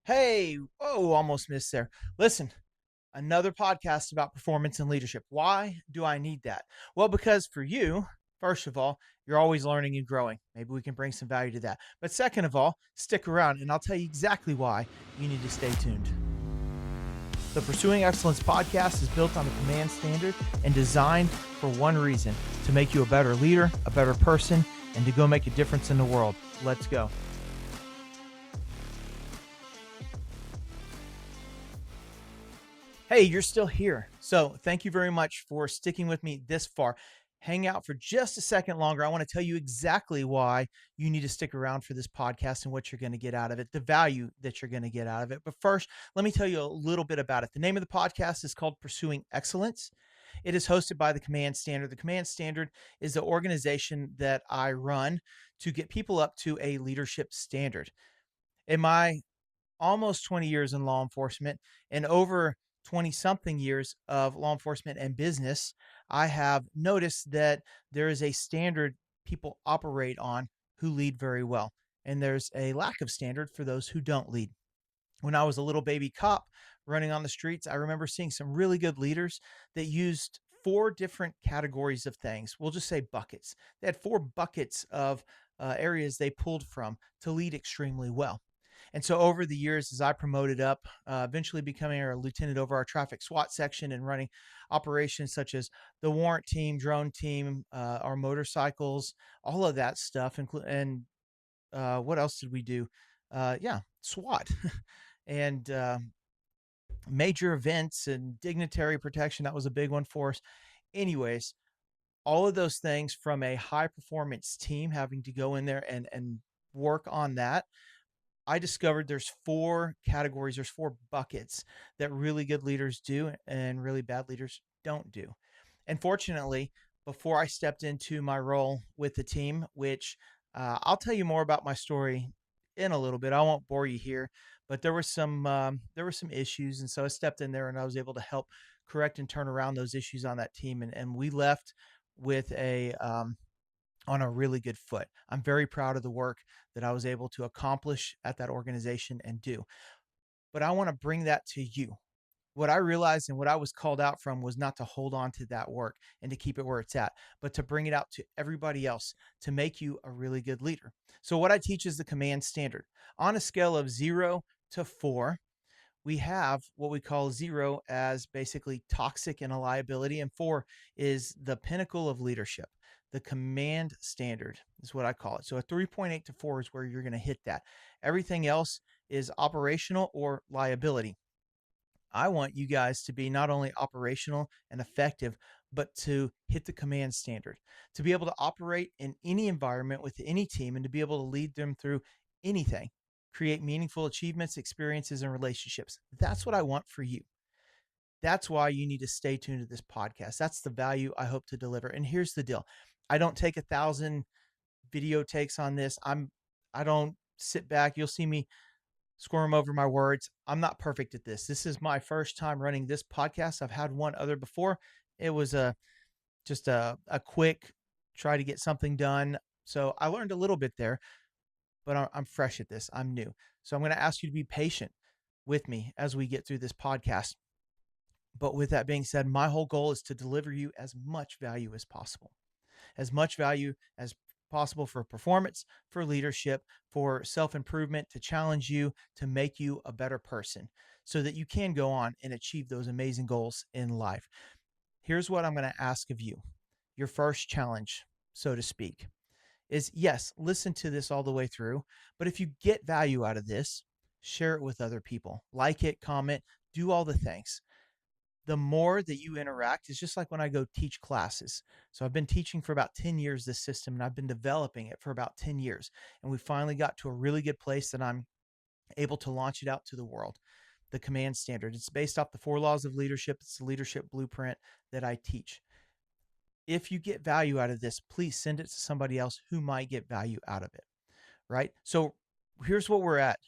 Hey, whoa, almost missed there. Listen, another podcast about performance and leadership. Why do I need that? Well, because for you, first of all, you're always learning and growing. Maybe we can bring some value to that. But second of all, stick around and I'll tell you exactly why you need to stay tuned. The Pursuing Excellence podcast is built on the command standard and designed for one reason: to make you a better leader, a better person, and to go make a difference in the world. Let's go. Hey, you're still here. So thank you very much for sticking with me this far. Hang out for just a second longer. I want to tell you exactly why you need to stick around for this podcast and what you're going to get out of it, the value that you're going to get out of it. But first, let me tell you a little bit about it. The name of the podcast is called Pursuing Excellence. It is hosted by the Command Standard. The Command Standard is the organization that I run to get people up to a leadership standard. In my almost 20 years in law enforcement and over 20 something years of law enforcement and business, I have noticed that there is a standard people operate on who lead very well. And there's a lack of standard for those who don't lead. When I was a little baby cop running on the streets, I remember seeing some really good leaders that used four different categories of things. We'll just say buckets. They had four buckets of areas they pulled from to lead extremely well. And so over the years, as I promoted up, eventually becoming a lieutenant over our traffic SWAT section and running operations such as the warrant team, drone team, our motorcycles, all of that stuff. And what else did we do? Yeah, SWAT and major events and dignitary protection. That was a big one for us. Anyways, all of those things from a high performance team having to go in there and work on that. I discovered there's four categories, there's four buckets that really good leaders do and really bad leaders don't do. And fortunately, before I stepped into my role with the team, which I'll tell you more about my story in a little bit. I won't bore you here, but there were some issues, and so I stepped in there and I was able to help correct and turn around those issues on that team, and we left with a on a really good foot. I'm very proud of the work that I was able to accomplish at that organization and do. But I want to bring that to you. What I realized and what I was called out from was not to hold on to that work and to keep it where it's at, but to bring it out to everybody else to make you a really good leader. So, what I teach is the command standard. On a scale of 0 to 4, we have what we call 0 as basically toxic and a liability, and 4 is the pinnacle of leadership. The command standard is what I call it. So a 3.8 to 4 is where you're going to hit that. Everything else is operational or liability. I want you guys to be not only operational and effective, but to hit the command standard, to be able to operate in any environment with any team and to be able to lead them through anything, create meaningful achievements, experiences, and relationships. That's what I want for you. That's why you need to stay tuned to this podcast. That's the value I hope to deliver. And here's the deal. I don't take 1,000 video takes on this. I don't sit back. You'll see me squirm over my words. I'm not perfect at this. This is my first time running this podcast. I've had one other before. It was just a quick try to get something done. So I learned a little bit there, but I'm fresh at this. I'm new. So I'm going to ask you to be patient with me as we get through this podcast. But with that being said, my whole goal is to deliver you as much value as possible, as much value as possible for performance, for leadership, for self improvement, to challenge you, to make you a better person so that you can go on and achieve those amazing goals in life. Here's what I'm going to ask of you. Your first challenge, so to speak, is yes, listen to this all the way through. But if you get value out of this, share it with other people, like it, comment, do all the things. The more that you interact is just like when I go teach classes. So I've been teaching for about 10 years this system and I've been developing it for about 10 years. And we finally got to a really good place that I'm able to launch it out to the world. The command standard. It's based off the 4 laws of leadership. It's the leadership blueprint that I teach. If you get value out of this, please send it to somebody else who might get value out of it. Right? So here's what we're at.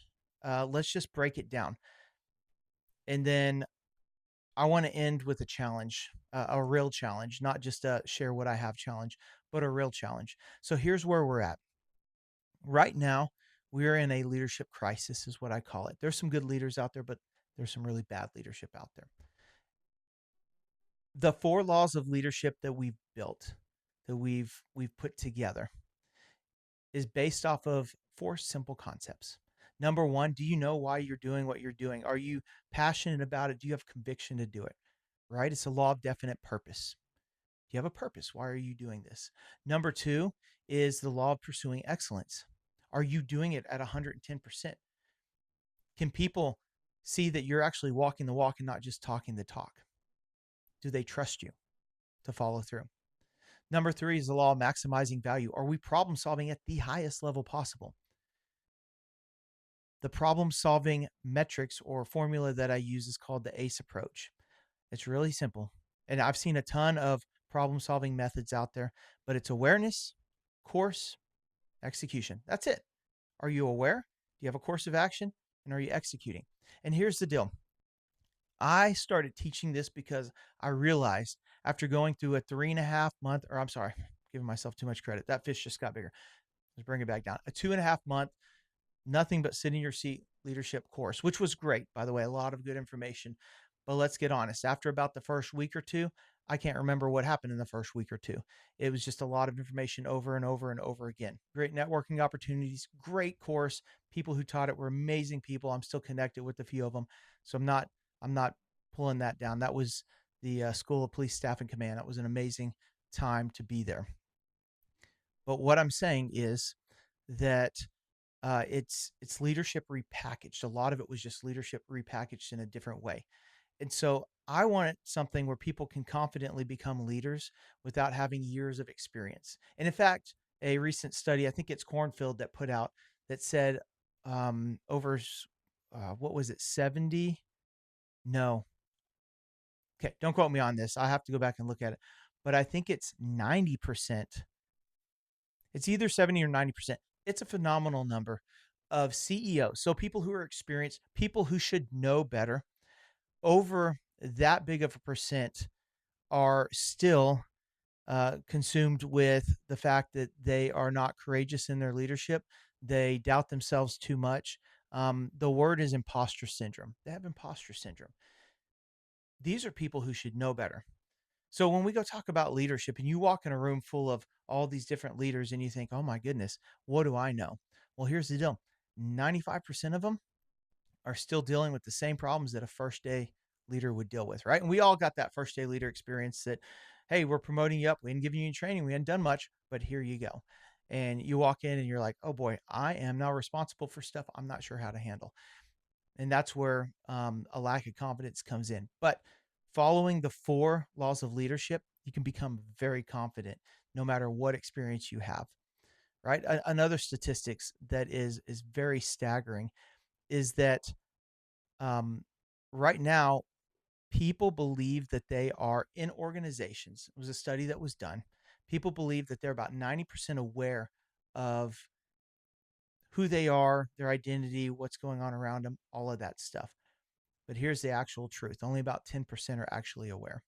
Let's just break it down. And then I want to end with a challenge, a real challenge, not just a share what I have challenge, but a real challenge. So here's where we're at. Right now, We're in a leadership crisis, is what I call it. There's some good leaders out there, but there's some really bad leadership out there. The 4 laws of leadership that we've built, that we've put together, is based off of 4 simple concepts. Number 1, do you know why you're doing what you're doing? Are you passionate about it? Do you have conviction to do it? Right? It's a law of definite purpose. Do you have a purpose? Why are you doing this? Number 2 is the law of pursuing excellence. Are you doing it at 110%? Can people see that you're actually walking the walk and not just talking the talk? Do they trust you to follow through? Number 3 is the law of maximizing value. Are we problem solving at the highest level possible? The problem solving metrics or formula that I use is called the ACE approach. It's really simple. And I've seen a ton of problem solving methods out there, but it's awareness, course, execution. That's it. Are you aware? Do you have a course of action? And are you executing? And here's the deal. I started teaching this because I realized after going through a 3.5 month, or I'm sorry, giving myself too much credit. That fish just got bigger. Let's bring it back down. A 2.5 month, nothing but sit in your seat leadership course, which was great, by the way, a lot of good information. But let's get honest. After about the first week or two, I can't remember what happened in the first week or two. It was just a lot of information over and over and over again. Great networking opportunities, great course. People who taught it were amazing people. I'm still connected with a few of them. So I'm not pulling that down. That was the School of Police Staff and Command. That was an amazing time to be there. But what I'm saying is that it's leadership repackaged. A lot of it was just leadership repackaged in a different way. And so I want something where people can confidently become leaders without having years of experience. And in fact, a recent study, I think it's Cornfield that put out, that said over, what was it, 70? No. Okay, don't quote me on this. I have to go back and look at it. But I think it's 90%. It's either 70 or 90%. It's a phenomenal number of CEOs. So people who are experienced, people who should know better, over that big of a percent are still consumed with the fact that they are not courageous in their leadership. They doubt themselves too much. The word is imposter syndrome. They have imposter syndrome. These are people who should know better. So when we go talk about leadership and you walk in a room full of all these different leaders and you think, oh my goodness, what do I know? Well, here's the deal. 95% of them are still dealing with the same problems that a first day leader would deal with, right? And we all got that first day leader experience that, hey, we're promoting you up. We didn't give you any training. We hadn't done much, but here you go. And you walk in and you're like, oh boy, I am now responsible for stuff I'm not sure how to handle. And that's where a lack of confidence comes in. But following the 4 laws of leadership, you can become very confident no matter what experience you have, right? Another statistics that is very staggering is that right now, people believe that they are in organizations. It was a study that was done. People believe that they're about 90% aware of who they are, their identity, what's going on around them, all of that stuff. But here's the actual truth. Only about 10% are actually aware.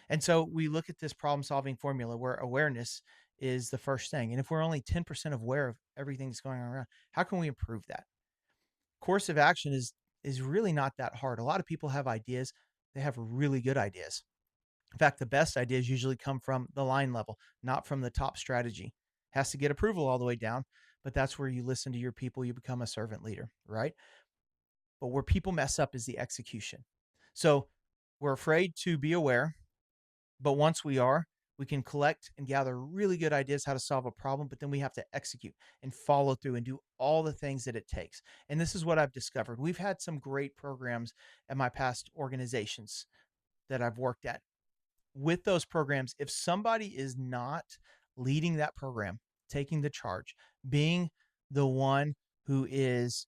And so we look at this problem solving formula where awareness is the first thing. And if we're only 10% aware of everything that's going on around, how can we improve that? Course of action is really not that hard. A lot of people have ideas. They have really good ideas. In fact, the best ideas usually come from the line level, not from the top strategy. Has to get approval all the way down, but that's where you listen to your people, you become a servant leader, right? But where people mess up is the execution. So we're afraid to be aware, but once we are, we can collect and gather really good ideas how to solve a problem, but then we have to execute and follow through and do all the things that it takes. And this is what I've discovered. We've had some great programs at my past organizations that I've worked at. With those programs, if somebody is not leading that program, taking the charge, being the one who is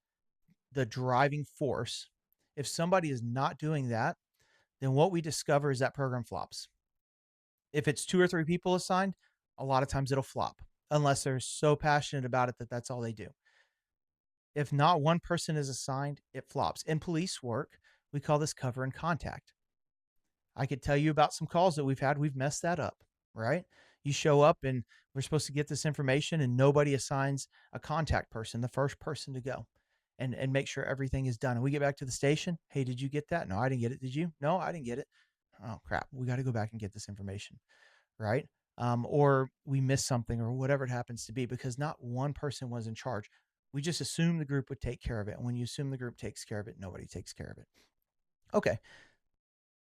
the driving force, if somebody is not doing that, then what we discover is that program flops. If it's 2 or 3 people assigned, a lot of times it'll flop unless they're so passionate about it that that's all they do. If not one person is assigned, it flops. In police work, we call this cover and contact. I could tell you about some calls that we've had. We've messed that up, right? You show up and we're supposed to get this information and nobody assigns a contact person, the first person to go and make sure everything is done. And we get back to the station. Hey, did you get that? No, I didn't get it. Did you? No, I didn't get it. Oh crap. We got to go back and get this information. Right. Or we missed something or whatever it happens to be because not one person was in charge. We just assumed the group would take care of it. And when you assume the group takes care of it, nobody takes care of it. Okay.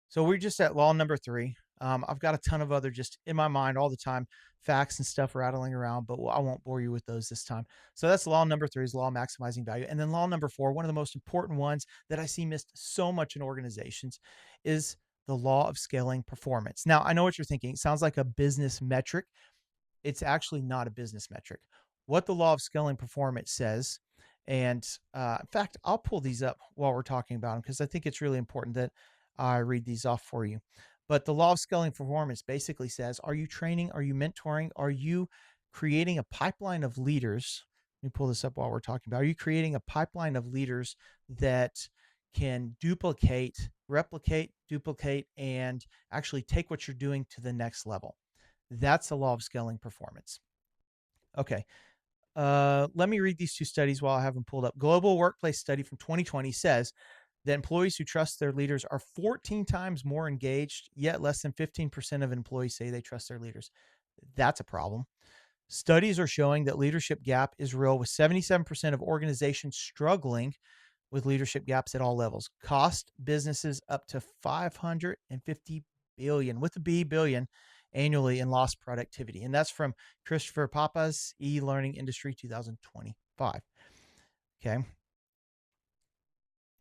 So we're just at law number 3. I've got a ton of other just in my mind all the time, facts and stuff rattling around, but I won't bore you with those this time. So that's law number 3 is law of maximizing value. And then law number 4, one of the most important ones that I see missed so much in organizations is the law of scaling performance. Now, I know what you're thinking. It sounds like a business metric. It's actually not a business metric. What the law of scaling performance says, and in fact, I'll pull these up while we're talking about them because I think it's really important that I read these off for you. But the law of scaling performance basically says, are you training? Are you mentoring? Are you creating a pipeline of leaders? Let me pull this up while we're talking about. Are you creating a pipeline of leaders that can replicate, duplicate, and actually take what you're doing to the next level? That's the law of scaling performance. Okay. Let me read these 2 studies while I have them pulled up. Global Workplace Study from 2020 says that employees who trust their leaders are 14 times more engaged, yet less than 15% of employees say they trust their leaders. That's a problem. Studies are showing that leadership gap is real, with 77% of organizations struggling with leadership gaps at all levels. Cost businesses up to 550 billion with a B billion annually in lost productivity. And that's from Christopher Papa's e-learning industry 2025. Okay.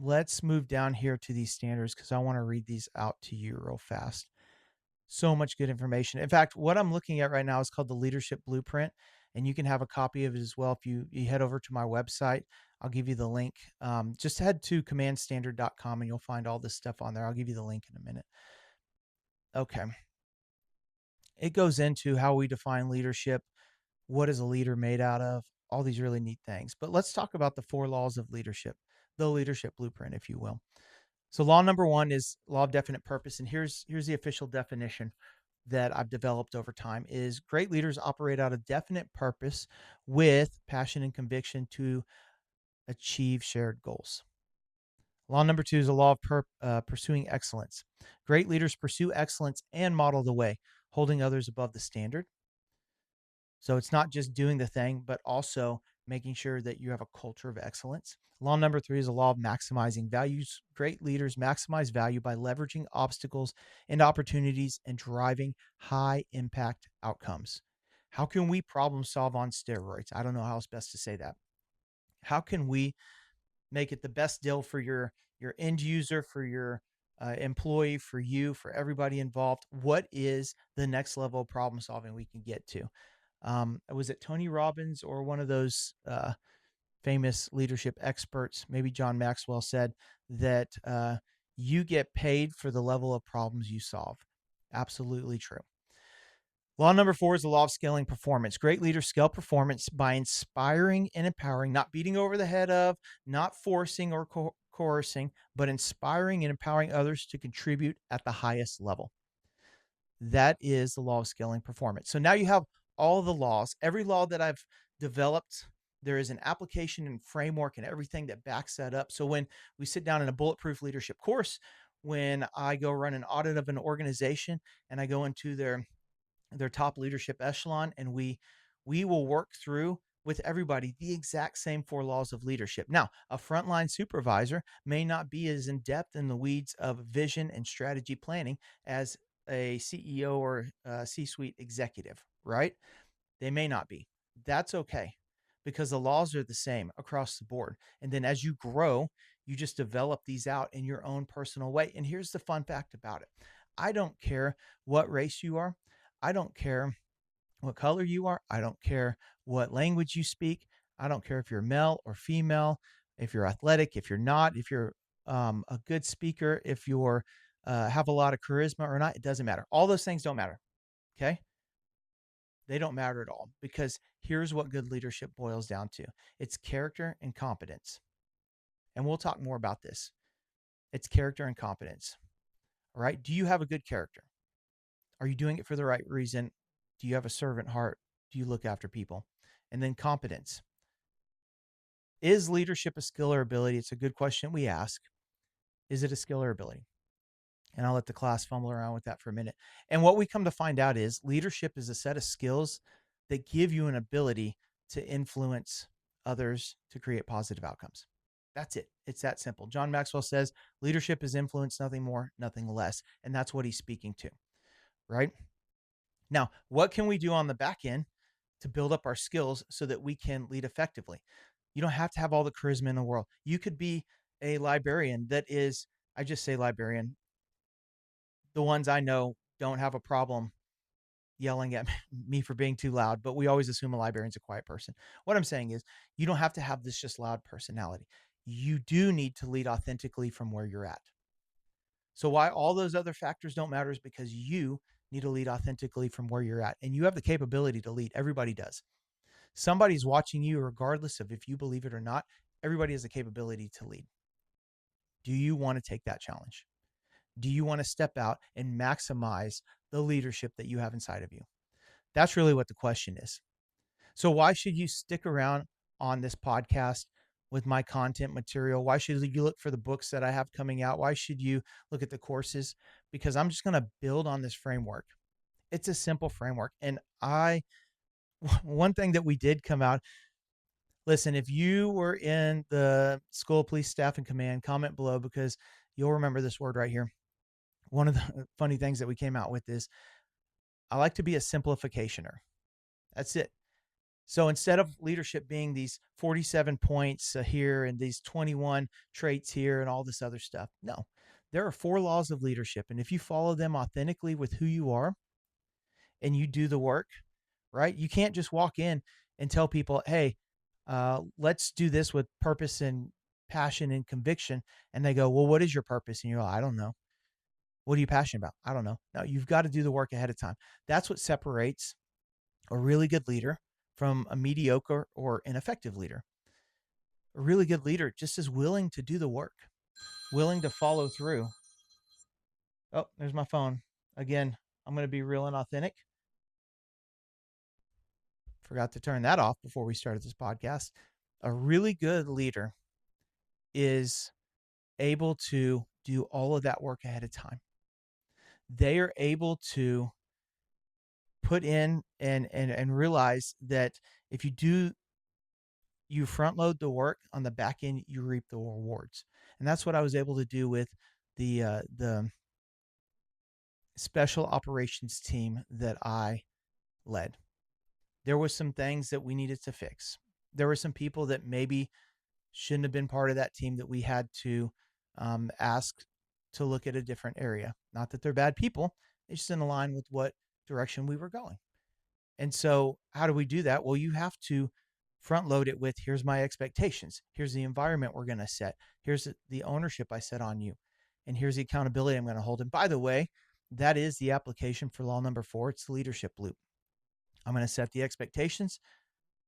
Let's move down here to these standards because I want to read these out to you real fast. So much good information. In fact, what I'm looking at right now is called the Leadership Blueprint, and you can have a copy of it as well if you head over to my website. I'll give you the link. Just head to commandstandard.com and you'll find all this stuff on there. I'll give you the link in a minute. Okay. It goes into how we define leadership, what is a leader made out of, all these really neat things. But let's talk about the 4 laws of leadership, the leadership blueprint, if you will. So law number 1 is law of definite purpose. And here's the official definition that I've developed over time is great leaders operate out of definite purpose with passion and conviction to achieve shared goals. Law number 2 is a law of pursuing excellence. Great leaders pursue excellence and model the way, holding others above the standard. So it's not just doing the thing, but also making sure that you have a culture of excellence. Law number 3 is a law of maximizing values. Great leaders maximize value by leveraging obstacles and opportunities and driving high impact outcomes. How can we problem solve on steroids? I don't know how else best to say that. How can we make it the best deal for your end user, for your employee, for you, for everybody involved? What is the next level of problem solving we can get to? Was it Tony Robbins or one of those famous leadership experts? Maybe John Maxwell said that you get paid for the level of problems you solve. Absolutely true. Law number 4 is the law of scaling performance. Great leaders scale performance by inspiring and empowering, not beating over the head of, not forcing or coercing, but inspiring and empowering others to contribute at the highest level. That is the law of scaling performance. So now you have all the laws, every law that I've developed, there is an application and framework and everything that backs that up. So when we sit down in a bulletproof leadership course, when I go run an audit of an organization and I go into their top leadership echelon and we will work through with everybody the exact same 4 laws of leadership. Now, a frontline supervisor may not be as in depth in the weeds of vision and strategy planning as a CEO or a C-suite executive, right? They may not be. That's okay because the laws are the same across the board. And then as you grow, you just develop these out in your own personal way. And here's the fun fact about it. I don't care what race you are. I don't care what color you are. I don't care what language you speak. I don't care if you're male or female, if you're athletic, if you're not, if you're a good speaker, if you're have a lot of charisma or not. It doesn't matter. All those things don't matter. Okay. They don't matter at all because here's what good leadership boils down to. It's character and competence. And we'll talk more about this. It's character and competence. All right. Do you have a good character? Are you doing it for the right reason? Do you have a servant heart? Do you look after people? And then competence. Is leadership a skill or ability? It's a good question we ask. Is it a skill or ability? And I'll let the class fumble around with that for a minute. And what we come to find out is leadership is a set of skills that give you an ability to influence others to create positive outcomes. That's it. It's that simple. John Maxwell says leadership is influence, nothing more, nothing less. And that's what he's speaking to, right? Now, what can we do on the back end to build up our skills so that we can lead effectively? You don't have to have all the charisma in the world. You could be a librarian that is, I just say librarian. The ones I know don't have a problem yelling at me for being too loud, but we always assume a librarian's a quiet person. What I'm saying is you don't have to have this just loud personality. You do need to lead authentically from where you're at. So why all those other factors don't matter is because you need to lead authentically from where you're at. And you have the capability to lead. Everybody does. Somebody's watching you regardless of if you believe it or not. Everybody has the capability to lead. Do you want to take that challenge? Do you want to step out and maximize the leadership that you have inside of you? That's really what the question is. So why should you stick around on this podcast with my content material? Why should you look for the books that I have coming out? Why should you look at the courses? Because I'm just going to build on this framework. It's a simple framework. And one thing that we did come out, listen, if you were in the School of Police Staff and Command, comment below because you'll remember this word right here. One of the funny things that we came out with is I like to be a simplificationer. That's it. So instead of leadership being these 47 points here and these 21 traits here and all this other stuff, no, there are 4 laws of leadership. And if you follow them authentically with who you are and you do the work, right? You can't just walk in and tell people, hey, let's do this with purpose and passion and conviction. And they go, well, what is your purpose? And you're like, I don't know. What are you passionate about? I don't know. No, you've got to do the work ahead of time. That's what separates a really good leader from a mediocre or ineffective leader. A really good leader just is willing to do the work, willing to follow through. Oh, there's my phone. Again, I'm going to be real and authentic. Forgot to turn that off before we started this podcast. A really good leader is able to do all of that work ahead of time. They are able to put in and realize that if you front load the work on the back end, you reap the rewards. And that's what I was able to do with the special operations team that I led. There were some things that we needed to fix. There were some people that maybe shouldn't have been part of that team that we had to ask to look at a different area. Not that they're bad people, it's just in line with what direction we were going. And so how do we do that? Well, you have to front load it with here's my expectations. Here's the environment we're going to set. Here's the ownership I set on you. And here's the accountability I'm going to hold. And by the way, that is the application for law number 4. It's the leadership loop. I'm going to set the expectations.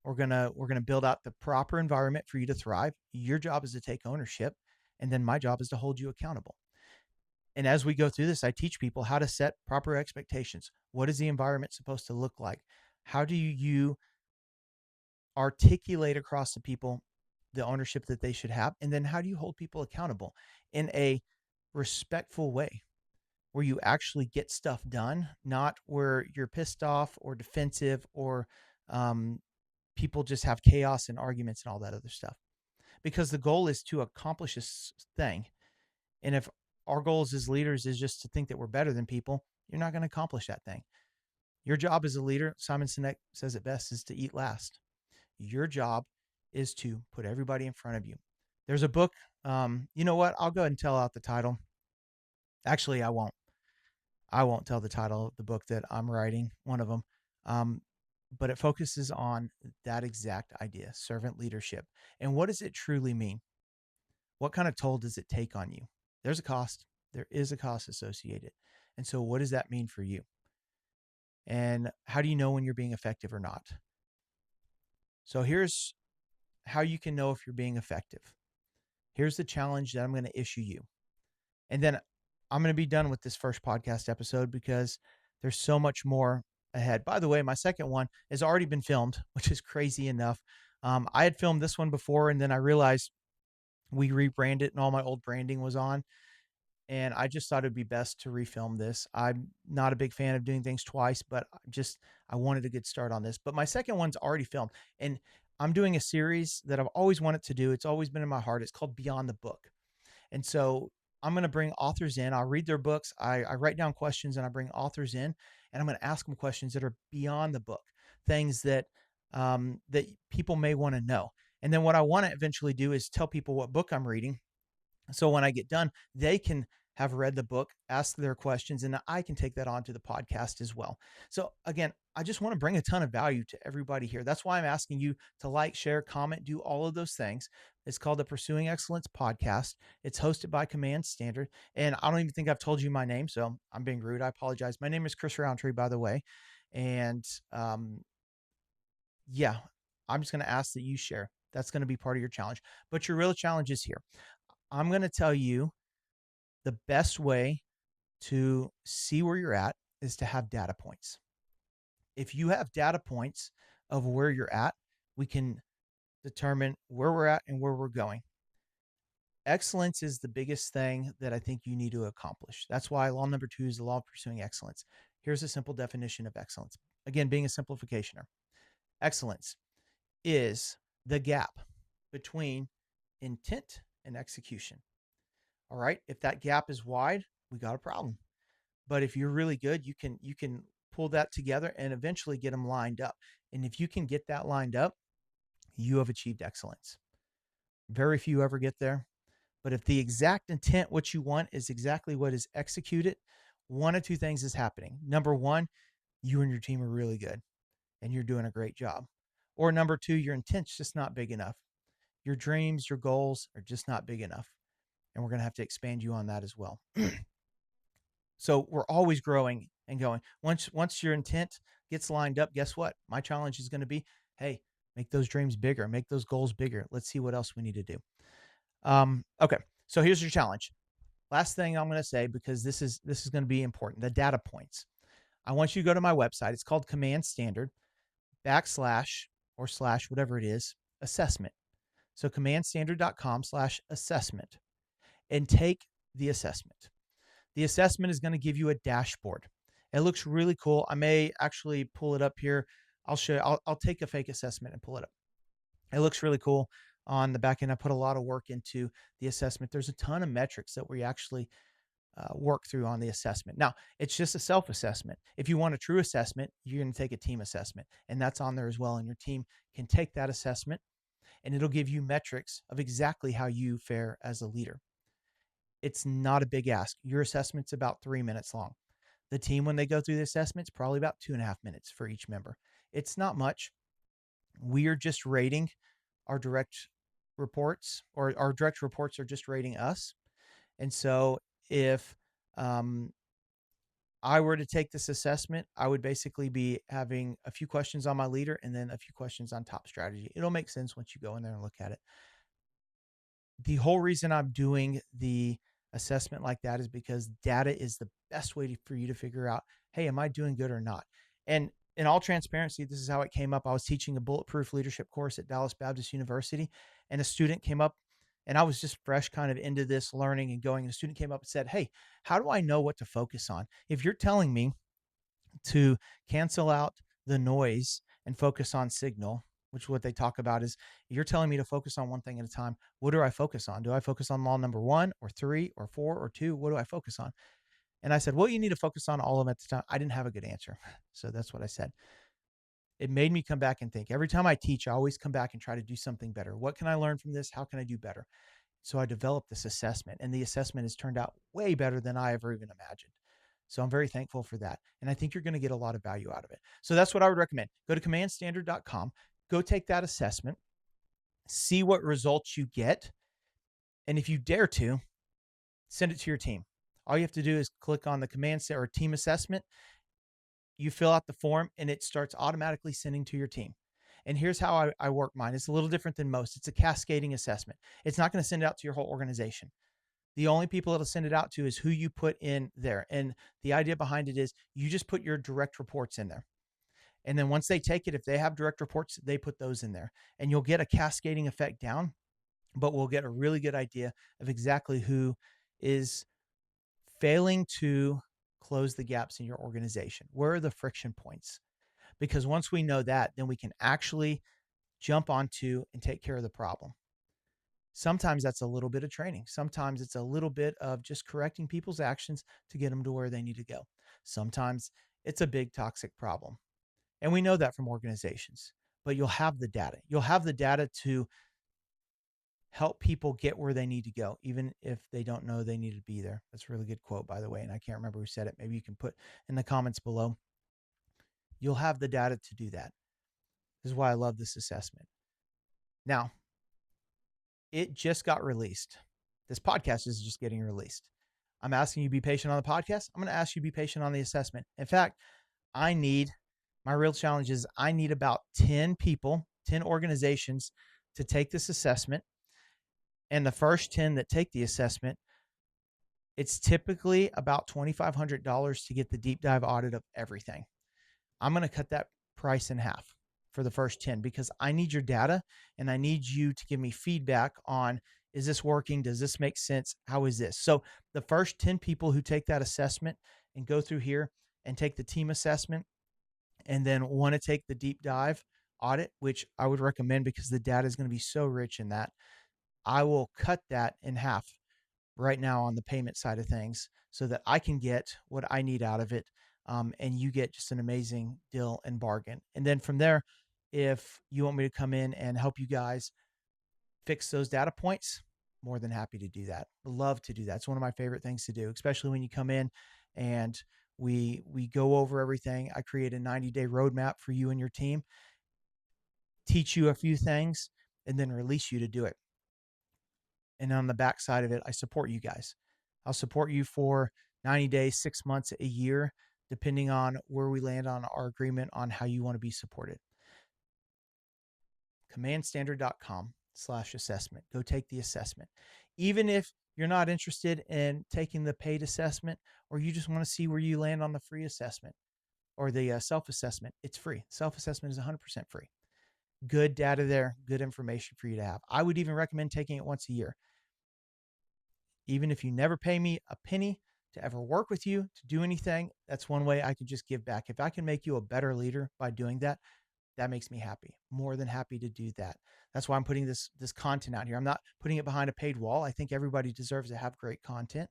We're going to build out the proper environment for you to thrive. Your job is to take ownership. And then my job is to hold you accountable. And as we go through this, I teach people how to set proper expectations. What is the environment supposed to look like? How do you articulate across the people the ownership that they should have? And then how do you hold people accountable in a respectful way where you actually get stuff done, not where you're pissed off or defensive or people just have chaos and arguments and all that other stuff. Because the goal is to accomplish this thing. And if our goals as leaders is just to think that we're better than people, you're not going to accomplish that thing. Your job as a leader, Simon Sinek says it best, is to eat last. Your job is to put everybody in front of you. There's a book. You know what? I'll go ahead and tell out the title. Actually, I won't. I won't tell the title of the book that I'm writing, one of them. But it focuses on that exact idea, servant leadership. And what does it truly mean? What kind of toll does it take on you? There's a cost. There is a cost associated. And so what does that mean for you? And how do you know when you're being effective or not? So here's how you can know if you're being effective. Here's the challenge that I'm going to issue you. And then I'm going to be done with this first podcast episode because there's so much more ahead. By the way, my second one has already been filmed, which is crazy enough. I had filmed this one before, and then I realized we rebranded and all my old branding was on. And I just thought it'd be best to refilm this. I'm not a big fan of doing things twice, but I wanted a good start on this. But my second one's already filmed, and I'm doing a series that I've always wanted to do. It's always been in my heart. It's called Beyond the Book. And so I'm going to bring authors in. I'll read their books. I write down questions and I bring authors in, and I'm going to ask them questions that are beyond the book, things that people may want to know. And then what I want to eventually do is tell people what book I'm reading. So when I get done, they can have read the book, ask their questions, and I can take that onto the podcast as well. So again, I just want to bring a ton of value to everybody here. That's why I'm asking you to like, share, comment, do all of those things. It's called the Pursuing Excellence Podcast. It's hosted by Command Standard. And I don't even think I've told you my name, so I'm being rude. I apologize. My name is Chris Rountree, by the way. And yeah, I'm just going to ask that you share. That's going to be part of your challenge. But your real challenge is here. I'm going to tell you the best way to see where you're at is to have data points. If you have data points of where you're at, we can determine where we're at and where we're going. Excellence is the biggest thing that I think you need to accomplish. That's why law number 2 is the law of pursuing excellence. Here's a simple definition of excellence. Again, being a simplificationer. Excellence is the gap between intent and execution. All right. If that gap is wide, we got a problem. But if you're really good, you can pull that together and eventually get them lined up. And if you can get that lined up, you have achieved excellence. Very few ever get there. But if the exact intent, what you want, is exactly what is executed, one of two things is happening. Number one, you and your team are really good and you're doing a great job. Or number two, your intent's just not big enough. Your dreams, your goals are just not big enough. And we're going to have to expand you on that as well. So we're always growing and going. Once your intent gets lined up, guess what? My challenge is going to be, hey, make those dreams bigger, make those goals bigger. Let's see what else we need to do. Okay, so here's your challenge. Last thing I'm going to say, because this is going to be important, the data points. I want you to go to my website. It's called Command Standard / or / whatever it is, assessment. So commandstandard.com/assessment, and take the assessment. The assessment is going to give you a dashboard. It looks really cool. I may actually pull it up here. I'll show you. I'll take a fake assessment and pull it up. It looks really cool on the back end. I put a lot of work into the assessment. There's a ton of metrics that we actually work through on the assessment. Now, it's just a self-assessment. If you want a true assessment, you're going to take a team assessment, and that's on there as well. And your team can take that assessment, and it'll give you metrics of exactly how you fare as a leader. It's not a big ask. Your assessment's about 3 minutes long. The team, when they go through the assessment, it's probably about 2.5 minutes for each member. It's not much. We are just rating our direct reports, or our direct reports are just rating us. And so if I were to take this assessment, I would basically be having a few questions on my leader and then a few questions on top strategy. It'll make sense once you go in there and look at it. The whole reason I'm doing the assessment like that is because data is the best way for you to figure out, hey, am I doing good or not? And in all transparency, this is how it came up. I was teaching a bulletproof leadership course at Dallas Baptist University, and a student came up, and I was just fresh kind of into this learning and going. And a student came up and said, hey, how do I know what to focus on? If you're telling me to cancel out the noise and focus on signal, which what they talk about is, you're telling me to focus on one thing at a time. What do I focus on? Do I focus on law number 1 or 3 or 4 or 2? What do I focus on? And I said, well, you need to focus on all of them at the time. I didn't have a good answer. So that's what I said. It made me come back and think. Every time I teach, I always come back and try to do something better. What can I learn from this? How can I do better? So I developed this assessment, and the assessment has turned out way better than I ever even imagined. So I'm very thankful for that. And I think you're going to get a lot of value out of it. So that's what I would recommend. Go to commandstandard.com, go take that assessment, see what results you get. And if you dare to, send it to your team. All you have to do is click on the command or team assessment. You fill out the form, and it starts automatically sending to your team. And here's how I work mine. It's a little different than most. It's a cascading assessment. It's not going to send it out to your whole organization. The only people it'll send it out to is who you put in there. And the idea behind it is you just put your direct reports in there. And then once they take it, if they have direct reports, they put those in there, and you'll get a cascading effect down, but we'll get a really good idea of exactly who is failing to close the gaps in your organization. Where are the friction points? Because once we know that, then we can actually jump onto and take care of the problem. Sometimes that's a little bit of training. Sometimes it's a little bit of just correcting people's actions to get them to where they need to go. Sometimes it's a big toxic problem. And we know that from organizations, but you'll have the data. You'll have the data to help people get where they need to go, even if they don't know they need to be there. That's a really good quote, by the way. And I can't remember who said it. Maybe you can put in the comments below. You'll have the data to do that. This is why I love this assessment. Now, it just got released. This podcast is just getting released. I'm asking you to be patient on the podcast. I'm going to ask you to be patient on the assessment. In fact, my real challenge is I need about 10 people, 10 organizations to take this assessment. And the first 10 that take the assessment, it's typically about $2,500 to get the deep dive audit of everything. I'm going to cut that price in half for the first 10 because I need your data and I need you to give me feedback on, is this working? Does this make sense? How is this? So the first 10 people who take that assessment and go through here and take the team assessment and then want to take the deep dive audit, which I would recommend because the data is going to be so rich in that, I will cut that in half right now on the payment side of things so that I can get what I need out of it. And you get just an amazing deal and bargain. And then from there, if you want me to come in and help you guys fix those data points, more than happy to do that. Love to do that. It's one of my favorite things to do, especially when you come in and we go over everything. I create a 90-day roadmap for you and your team, teach you a few things, and then release you to do it. And on the back side of it, I support you guys. I'll support you for 90 days, 6 months, a year, depending on where we land on our agreement on how you want to be supported. commandstandard.com/assessment. Go take the assessment. Even if you're not interested in taking the paid assessment, or you just want to see where you land on the free assessment or the self-assessment, it's free. Self-assessment is 100% free. Good data there, good information for you to have. I would even recommend taking it once a year. Even if you never pay me a penny to ever work with you, to do anything, that's one way I can just give back. If I can make you a better leader by doing that, that makes me happy. More than happy to do that. That's why I'm putting this content out here. I'm not putting it behind a paid wall. I think everybody deserves to have great content.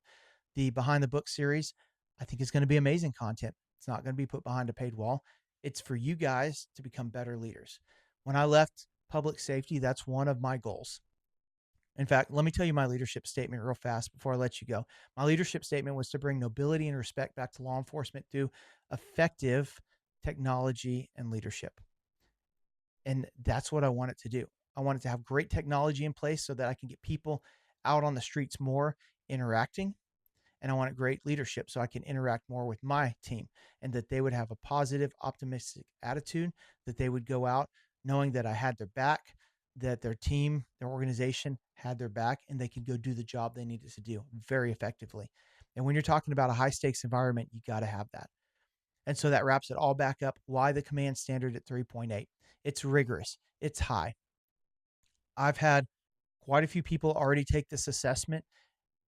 The Behind the Book series, I think it's going to be amazing content. It's not going to be put behind a paid wall. It's for you guys to become better leaders. When I left public safety, that's one of my goals. In fact, let me tell you my leadership statement real fast before I let you go. My leadership statement was to bring nobility and respect back to law enforcement through effective technology and leadership. And that's what I want it to do. I want it to have great technology in place so that I can get people out on the streets more interacting. And I want great leadership so I can interact more with my team and that they would have a positive, optimistic attitude, that they would go out knowing that I had their back, that their team, their organization had their back, and they could go do the job they needed to do very effectively. And when you're talking about a high stakes environment, you got to have that. And so that wraps it all back up. Why the command standard at 3.8? It's rigorous. It's high. I've had quite a few people already take this assessment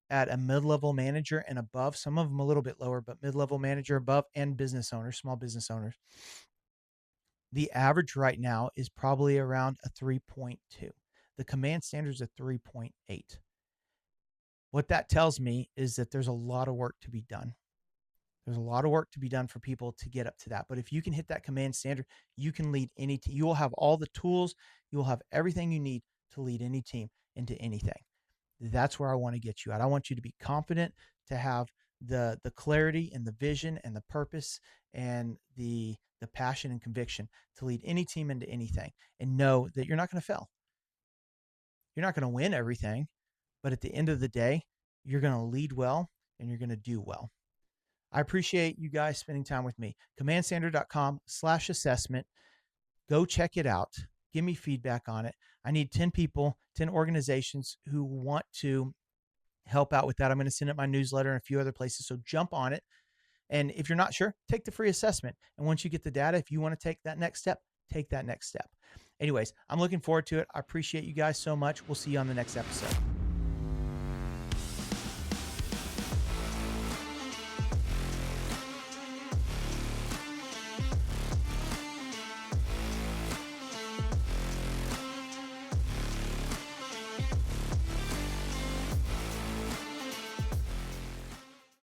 at a mid-level manager and above. Some of them a little bit lower, but mid-level manager above, and business owners, small business owners. The average right now is probably around a 3.2. The command standard is a 3.8. What that tells me is that there's a lot of work to be done. There's a lot of work to be done for people to get up to that. But if you can hit that command standard, you can lead any team. You will have all the tools. You will have everything you need to lead any team into anything. That's where I want to get you at. I want you to be confident, to have the clarity and the vision and the purpose and the passion and conviction to lead any team into anything, and know that you're not going to fail. You're not going to win everything, but at the end of the day, you're going to lead well and you're going to do well. I appreciate you guys spending time with me. commandstandard.com/assessment. Go check it out. Give me feedback on it. I need 10 people, 10 organizations who want to help out with that. I'm going to send it my newsletter and a few other places. So jump on it And if you're not sure, take the free assessment. And once you get the data, if you want to take that next step, take that next step. Anyways, I'm looking forward to it. I appreciate you guys so much. We'll see you on the next episode.